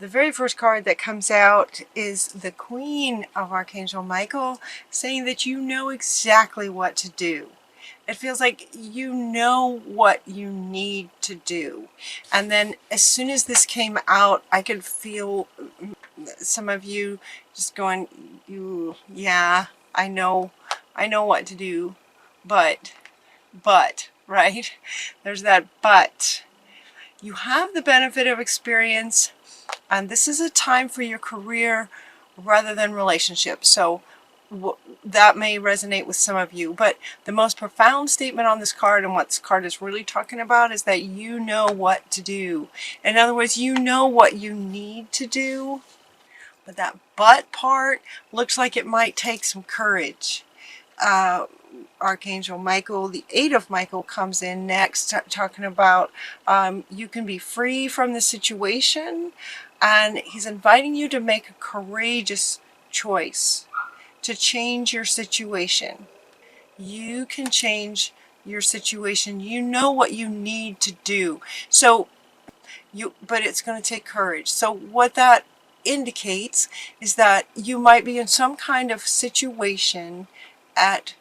The very first card that comes out is the Queen of Archangel Michael, saying that you know exactly what to do. It feels like you know what you need to do. And then as soon as this came out, I could feel some of you just going, yeah, I know what to do, but, right? There's that but. You have the benefit of experience, and this is a time for your career rather than relationships. So that may resonate with some of you, but the most profound statement on this card, and what this card is really talking about, is that you know what to do. In other words, you know what you need to do, but that but part looks like it might take some courage. Archangel Michael, the Eight of Michael, comes in next, talking about you can be free from the situation, and he's inviting you to make a courageous choice to change your situation. You can change your situation. You know what you need to do. But it's going to take courage. So what that indicates is that you might be in some kind of situation at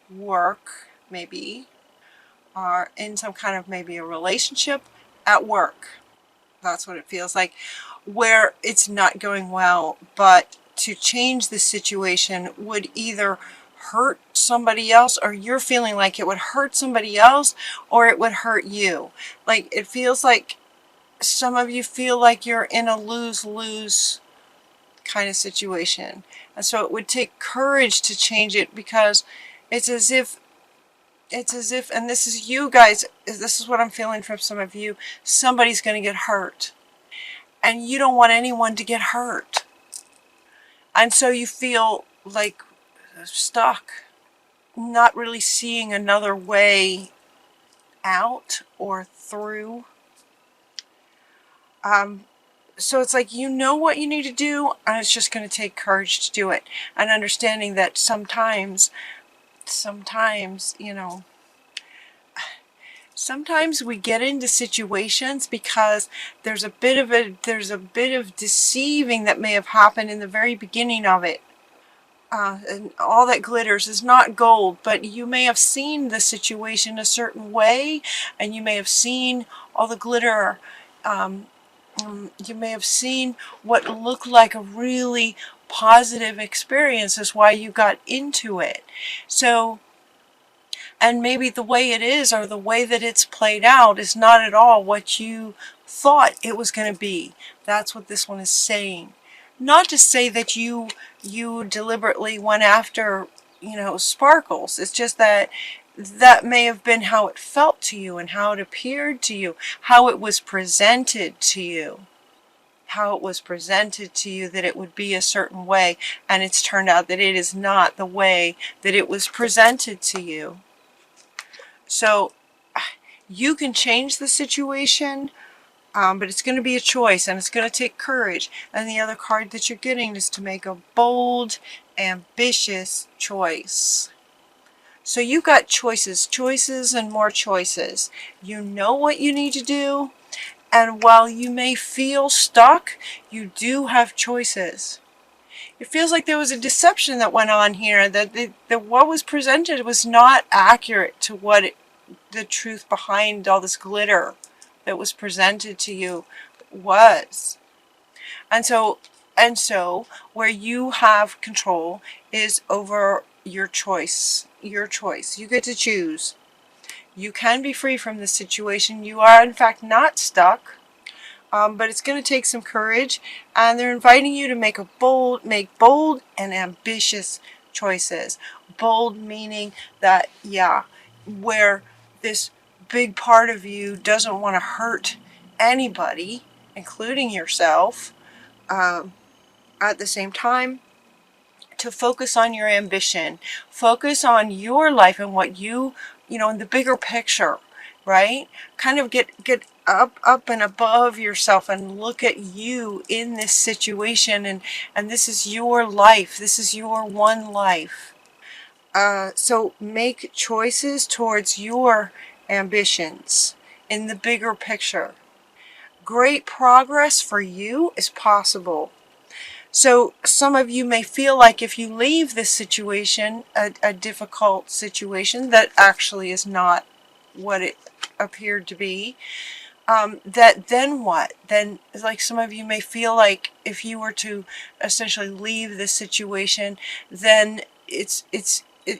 work, maybe, or in some kind of maybe a relationship at work. That's what it feels like, where it's not going well, but to change the situation would either hurt somebody else, or you're feeling like it would hurt somebody else, or it would hurt you. Like, it feels like some of you feel like you're in a lose-lose kind of situation. And so it would take courage to change it, because it's as if, and this is you guys, this is what I'm feeling from some of you, somebody's going to get hurt. And you don't want anyone to get hurt. And so you feel like stuck, not really seeing another way out or through. So it's like you know what you need to do, and it's just going to take courage to do it. And understanding that sometimes, you know, sometimes we get into situations because there's a bit of deceiving that may have happened in the very beginning of it. And all that glitters is not gold, but you may have seen the situation a certain way, and you may have seen all the glitter. You may have seen what looked like a really positive experience is why you got into it. So, and maybe the way it is, or the way that it's played out, is not at all what you thought it was going to be. That's what this one is saying. Not to say that you deliberately went after, sparkles. It's just that may have been how it felt to you, and how it appeared to you, how it was presented to you. How it was presented to you that it would be a certain way, and it's turned out that it is not the way that it was presented to you. So you can change the situation, but it's going to be a choice, and it's going to take courage. And the other card that you're getting is to make a bold, ambitious choice. So you've got choices and more choices. You know what you need to do, and while you may feel stuck, you do have choices. It feels like there was a deception that went on here, that what was presented was not accurate to the truth behind all this glitter that was presented to you was. And so where you have control is over your choice. Your choice. You get to choose. You can be free from this situation. You are, in fact, not stuck. But it's going to take some courage, and they're inviting you to make bold and ambitious choices. Bold meaning that, where this big part of you doesn't want to hurt anybody, including yourself, at the same time, to focus on your ambition, focus on your life and what you, in the bigger picture, right? Kind of get up and above yourself and look at you in this situation, and this is your life. This is your one life. So make choices towards your ambitions in the bigger picture. Great progress for you is possible. So some of you may feel like if you leave this situation, a difficult situation that actually is not what it appeared to be, that then what? Then, like, some of you may feel like if you were to essentially leave this situation, then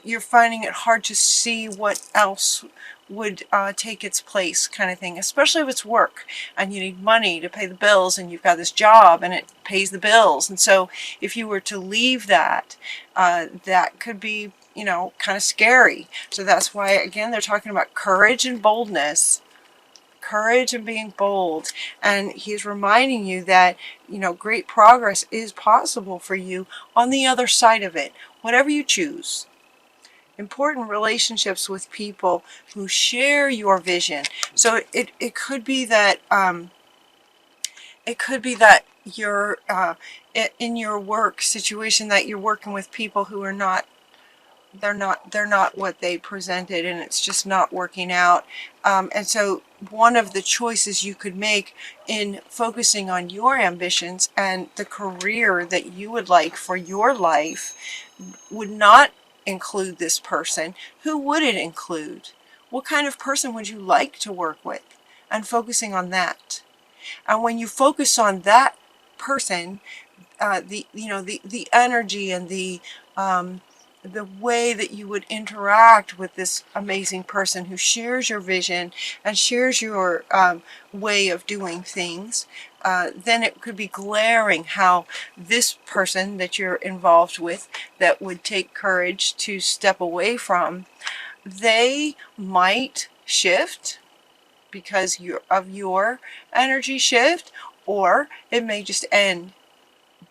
you're finding it hard to see what else would take its place, kind of thing, especially if it's work and you need money to pay the bills and you've got this job and it pays the bills. And so if you were to leave that, that could be, you know, kind of scary. So that's why, again, they're talking about courage and boldness. Courage and being bold. And he's reminding you that, you know, great progress is possible for you on the other side of it, whatever you choose. Important relationships with people who share your vision. So it could be that you're in your work situation that you're working with people who are not, they're not what they presented, and it's just not working out. And so one of the choices you could make in focusing on your ambitions and the career that you would like for your life would not include this person. Who would it include? What kind of person would you like to work with? And focusing on that. And when you focus on that person, the energy and the way that you would interact with this amazing person who shares your vision and shares your way of doing things, then it could be glaring how this person that you're involved with that would take courage to step away from, they might shift because of your energy shift, or it may just end.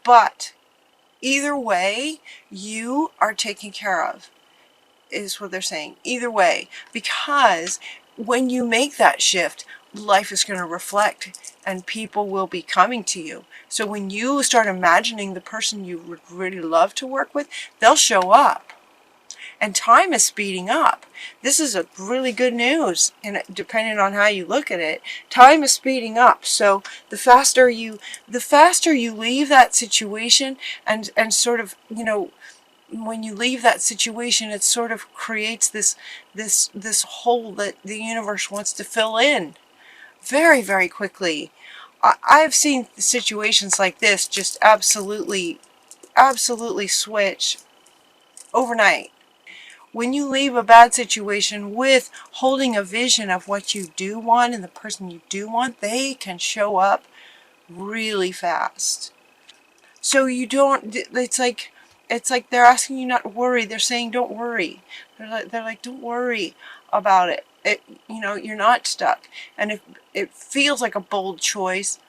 But either way, you are taken care of, is what they're saying. Either way, because when you make that shift, life is going to reflect and people will be coming to you. So when you start imagining the person you would really love to work with, they'll show up. And time is speeding up. This is a really good news, and depending on how you look at it, time is speeding up. So the faster you leave that situation, and sort of, you know, when you leave that situation, it sort of creates this hole that the universe wants to fill in very, very quickly. I've seen situations like this just absolutely switch overnight. When you leave a bad situation with holding a vision of what you do want and the person you do want, they can show up really fast. So you don't, it's like they're asking you not to worry. They're saying don't worry. They're like don't worry about it. You know, you're not stuck. And if it feels like a bold choice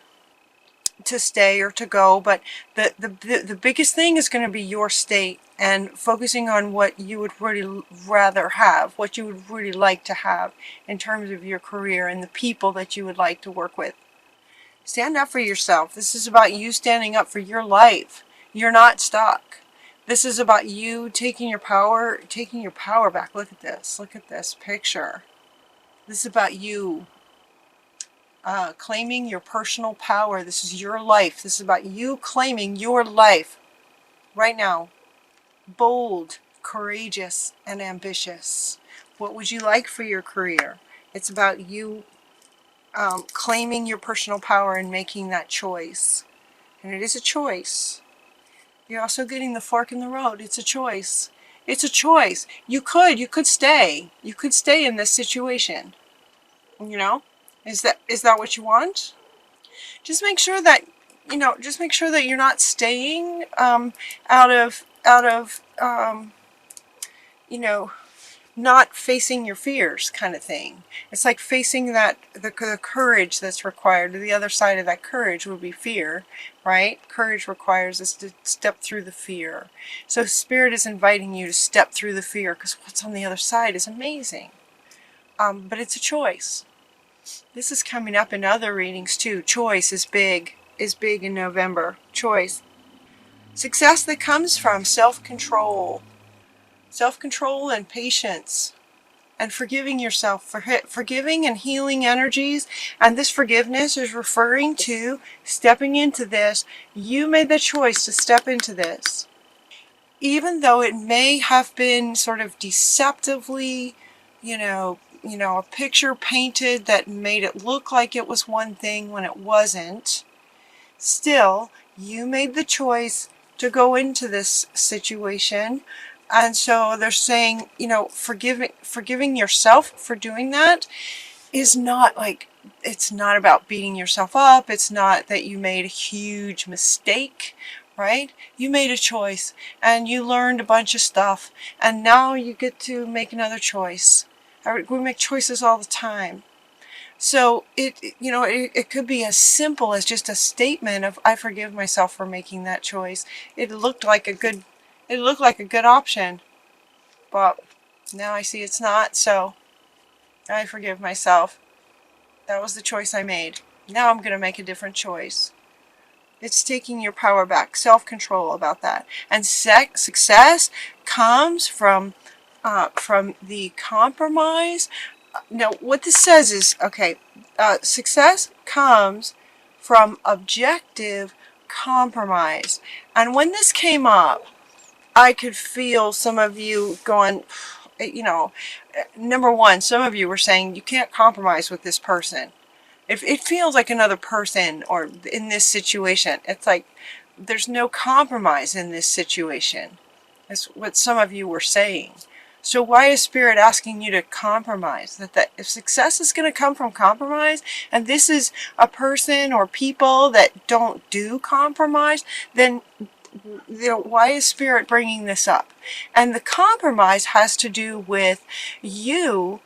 to stay or to go, but the biggest thing is going to be your state and focusing on what you would really rather have, what you would really like to have in terms of your career and the people that you would like to work with. Stand up for yourself. This is about you standing up for your life. You're not stuck. This is about you taking your power back. Look at this. Look at this picture. This is about you claiming your personal power. This is your life. This is about you claiming your life right now. Bold, courageous, and ambitious. What would you like for your career? It's about you claiming your personal power and making that choice. And it is a choice. You're also getting the fork in the road. It's a choice. It's a choice. You could stay. You could stay in this situation. You know? Is that what you want? Just make sure that, you know, just make sure that you're not staying out of you know, not facing your fears kind of thing. It's like facing that, the courage that's required. The other side of that courage would be fear, right? Courage requires us to step through the fear. So Spirit is inviting you to step through the fear because what's on the other side is amazing. But it's a choice. This is coming up in other readings too. Choice is big in November. Choice. Success that comes from self-control. Self-control and patience. and forgiving yourself, for forgiving and healing energies. And this forgiveness is referring to stepping into this. You made the choice to step into this. Even though it may have been sort of deceptively, a picture painted that made it look like it was one thing when it wasn't, still, you made the choice to go into this situation. And so they're saying, forgiving yourself for doing that is not like, it's not about beating yourself up. It's not that you made a huge mistake, right? You made a choice and you learned a bunch of stuff, and now you get to make another choice. We make choices all the time. So it could be as simple as just a statement of, I forgive myself for making that choice. It looked like a good option, but now I see it's not. So I forgive myself. That was the choice I made. Now I'm going to make a different choice. It's taking your power back, self-control about that. And success comes from the compromise. Now, what this says is, okay, success comes from objective compromise. And when this came up, I could feel some of you going, number one, some of you were saying you can't compromise with this person. If it feels like another person, or in this situation, it's like there's no compromise in this situation. That's what some of you were saying. So why is Spirit asking you to compromise? That if success is going to come from compromise, and this is a person or people that don't do compromise, then why is Spirit bringing this up? And the compromise has to do with you.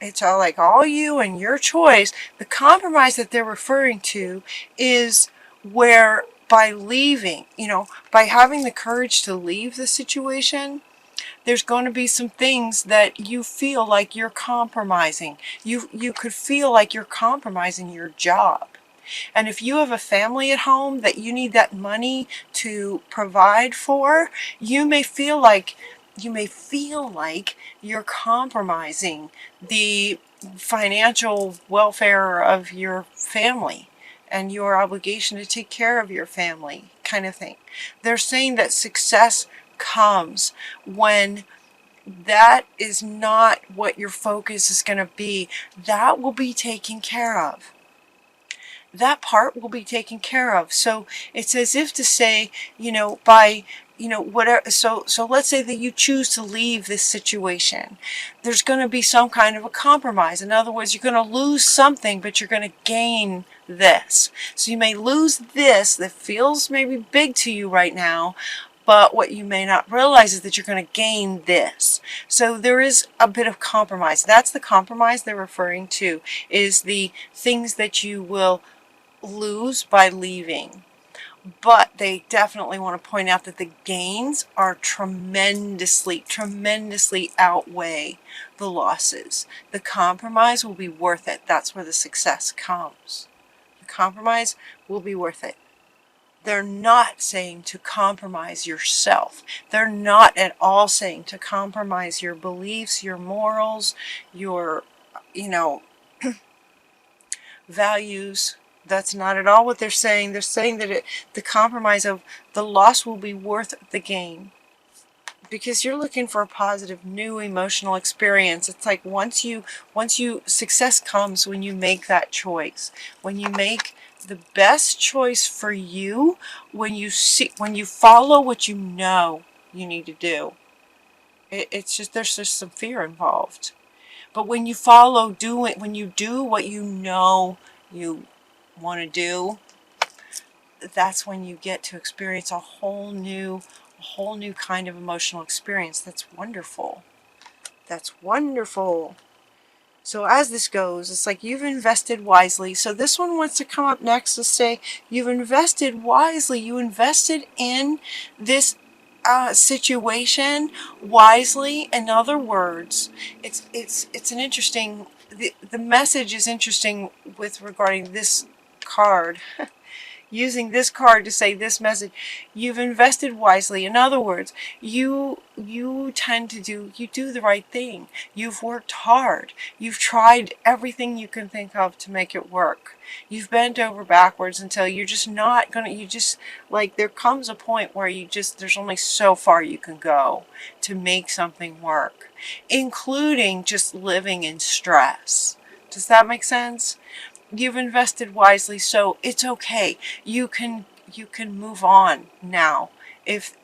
It's all you and your choice. The compromise that they're referring to is where, by leaving, by having the courage to leave the situation, there's going to be some things that you feel like you're compromising. You could feel like you're compromising your job. And if you have a family at home that you need that money to provide for, you may feel like you're compromising the financial welfare of your family and your obligation to take care of your family, kind of thing. They're saying that success comes when that is not what your focus is going to be. That will be taken care of. That part will be taken care of. So it's as if to say, by whatever. So let's say that you choose to leave this situation. There's going to be some kind of a compromise. In other words, you're going to lose something, but you're going to gain this. So you may lose this that feels maybe big to you right now, but what you may not realize is that you're going to gain this. So there is a bit of compromise. That's the compromise they're referring to, is the things that you will lose by leaving. But they definitely want to point out that the gains are tremendously outweigh the losses. The compromise will be worth it. That's where the success comes. The compromise will be worth it. They're not saying to compromise yourself. They're not at all saying to compromise your beliefs, your morals, your, values. That's not at all what they're saying. They're saying that the compromise of the loss will be worth the gain. Because you're looking for a positive, new emotional experience. It's like once you, success comes when you make that choice. When you make the best choice for you, when you follow what you know you need to do. It's just, there's just some fear involved. But when you when you do what you know you want to do, that's when you get to experience a whole new kind of emotional experience. That's wonderful. That's wonderful. So as this goes, it's like you've invested wisely. So this one wants to come up next to say you've invested wisely. You invested in this situation wisely. In other words, it's an interesting. The message is interesting with regarding this card. using this card to say this message. You've invested wisely. In other words, you tend to do the right thing. You've worked hard. You've tried everything you can think of to make it work. You've bent over backwards until you're just not gonna, you just, like, there comes a point where there's only so far you can go to make something work, including just living in stress. Does that make sense? You've invested wisely, so it's okay. You can move on now if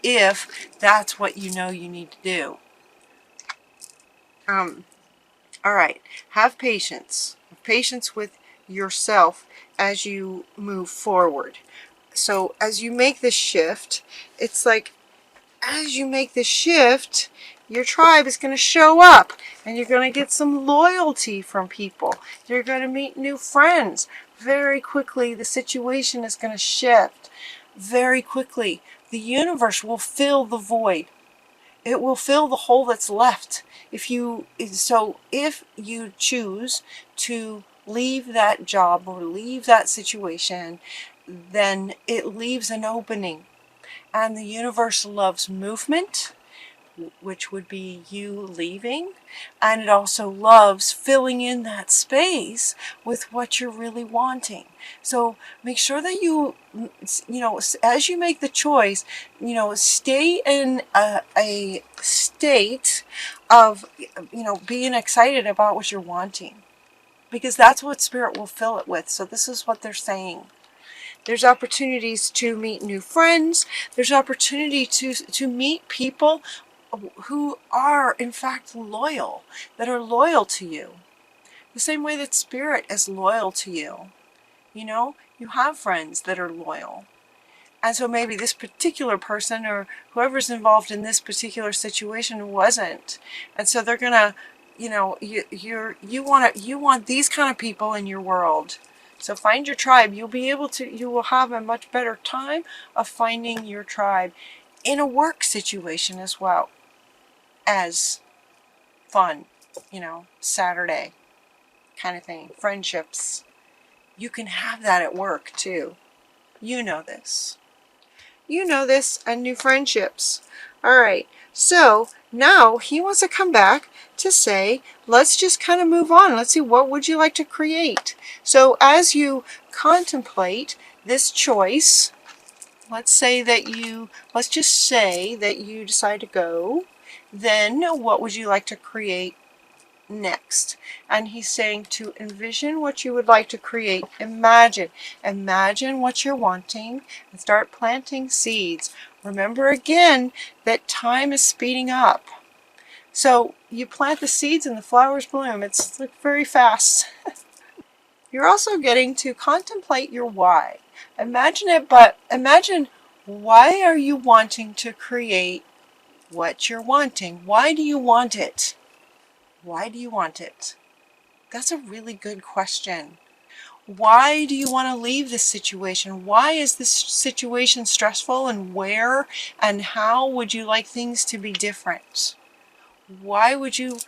that's what you know you need to do. All right. Have patience. Have patience with yourself as you move forward. So as you make this shift, it's like as you make the shift, your tribe is going to show up and you're going to get some loyalty from people. You're going to meet new friends. Very quickly, the situation is going to shift. Very quickly, the universe will fill the void. It will fill the hole that's left. If you choose to leave that job or leave that situation, then it leaves an opening. And the universe loves movement, which would be you leaving, and it also loves filling in that space with what you're really wanting. So make sure that you as you make the choice, stay in a state of, being excited about what you're wanting, because that's what Spirit will fill it with. So this is what they're saying. There's opportunities to meet new friends. There's opportunity to meet people who are, in fact, loyal, that are loyal to you. The same way that Spirit is loyal to you. You have friends that are loyal. And so maybe this particular person or whoever's involved in this particular situation wasn't. And so they're going to, you want these kind of people in your world. So find your tribe. You will have a much better time of finding your tribe in a work situation as well as fun, Saturday kind of thing, friendships. You can have that at work too. You know this. And new friendships. All right. So now he wants to come back to say, let's just kind of move on. Let's see, what would you like to create? So as you contemplate this choice, let's just say that you decide to go, then what would you like to create next? And he's saying to envision what you would like to create. Imagine what you're wanting and start planting seeds. Remember again that time is speeding up. So you plant the seeds and the flowers bloom. It's like very fast. You're also getting to contemplate your why. Imagine it, but imagine, why are you wanting to create what you're wanting? Why do you want it? Why do you want it? That's a really good question. Why do you want to leave this situation? Why is this situation stressful, and where and how would you like things to be different? Why would you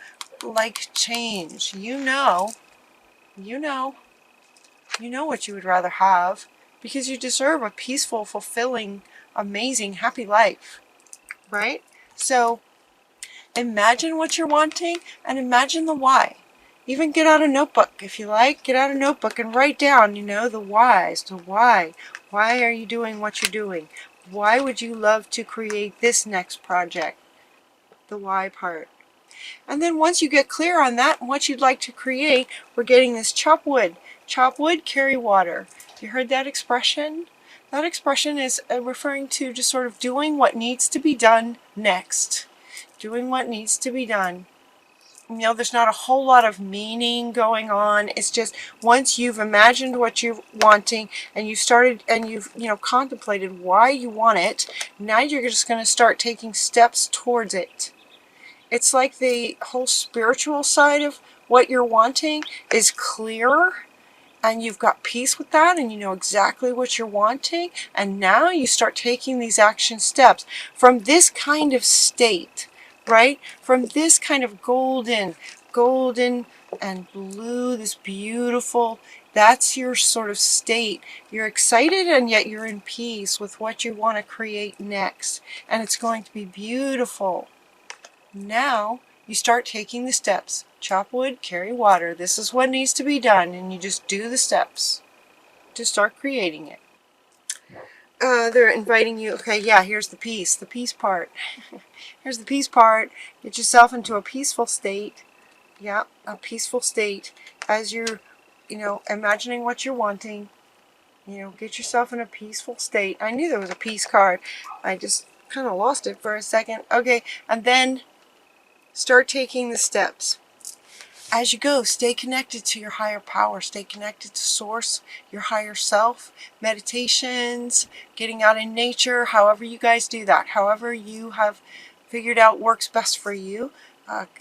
like change? You know what you would rather have, because you deserve a peaceful, fulfilling, amazing, happy life, right? So imagine what you're wanting and imagine the why. Even get out a notebook if you like. Get out a notebook and write down, the whys. The why. Why are you doing what you're doing? Why would you love to create this next project? The why part. And then once you get clear on that and what you'd like to create, we're getting this chop wood. Chop wood, carry water. You heard that expression? That expression is referring to just sort of doing what needs to be done next. Doing what needs to be done. There's not a whole lot of meaning going on. It's just once you've imagined what you're wanting and you've started and you've contemplated why you want it, now you're just going to start taking steps towards it. It's like the whole spiritual side of what you're wanting is clearer, and you've got peace with that, and you know exactly what you're wanting, and now you start taking these action steps from this kind of state, right? From this kind of golden and blue, this beautiful That's your sort of state. You're excited and yet you're in peace with what you want to create next. And it's going to be beautiful. Now you start taking the steps. Chop wood, carry water. This is what needs to be done. And you just do the steps to start creating it. They're inviting you. Okay, yeah, here's the peace part. Here's the peace part. Get yourself into a peaceful state. Yeah, a peaceful state as you're, imagining what you're wanting. Get yourself in a peaceful state. I knew there was a peace card. I just kind of lost it for a second. Okay, and then start taking the steps. As you go, stay connected to your higher power. Stay connected to source, your higher self, meditations, getting out in nature, however you guys do that. However you have figured out works best for you.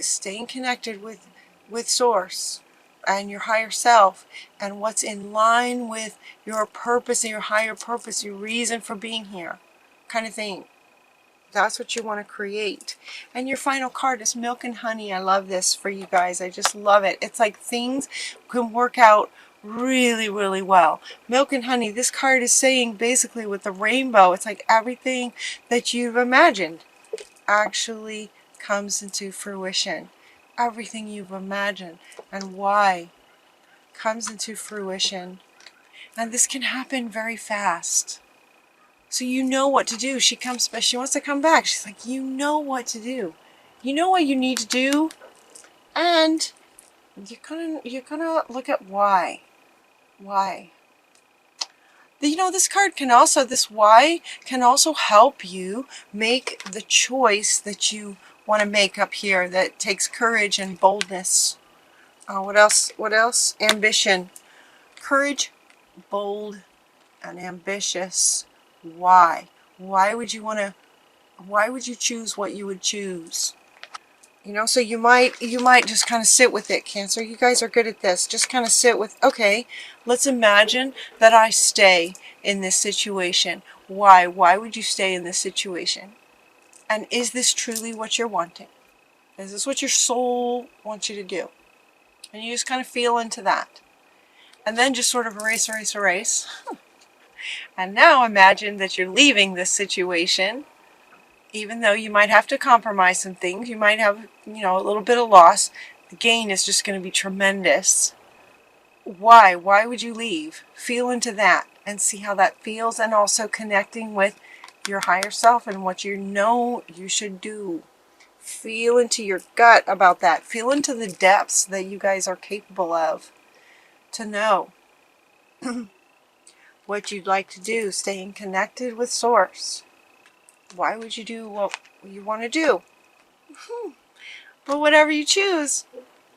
Staying connected with source and your higher self and what's in line with your purpose and your higher purpose, your reason for being here, kind of thing. That's what you want to create. And your final card is milk and honey. I love this for you guys. I just love it. It's like things can work out really, really well. Milk and honey. This card is saying basically with the rainbow, it's like everything that you've imagined actually comes into fruition. Everything you've imagined and why comes into fruition. And this can happen very fast. So you know what to do. She wants to come back. She's like, you know what to do. You know what you need to do. And you're gonna look at why. Why. This card this why can also help you make the choice that you want to make up here that takes courage and boldness. What else? What else? Ambition. Courage, bold, and ambitious. Why? Why would you choose what you would choose? So you might just kind of sit with it, Cancer. You guys are good at this. Just kind of sit with, okay, let's imagine that I stay in this situation. Why? Why would you stay in this situation? And is this truly what you're wanting? Is this what your soul wants you to do? And you just kind of feel into that. And then just sort of erase. And now imagine that you're leaving this situation, even though you might have to compromise some things. You might have, a little bit of loss. The gain is just going to be tremendous. Why? Why would you leave? Feel into that and see how that feels, and also connecting with your higher self and what you know you should do. Feel into your gut about that. Feel into the depths that you guys are capable of to know what you'd like to do, staying connected with Source. Why would you do what you want to do? But whatever you choose,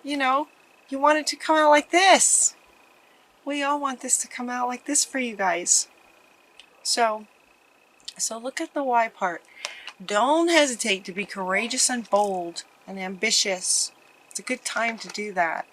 you want it to come out like this. We all want this to come out like this for you guys. So look at the why part. Don't hesitate to be courageous and bold and ambitious. It's a good time to do that.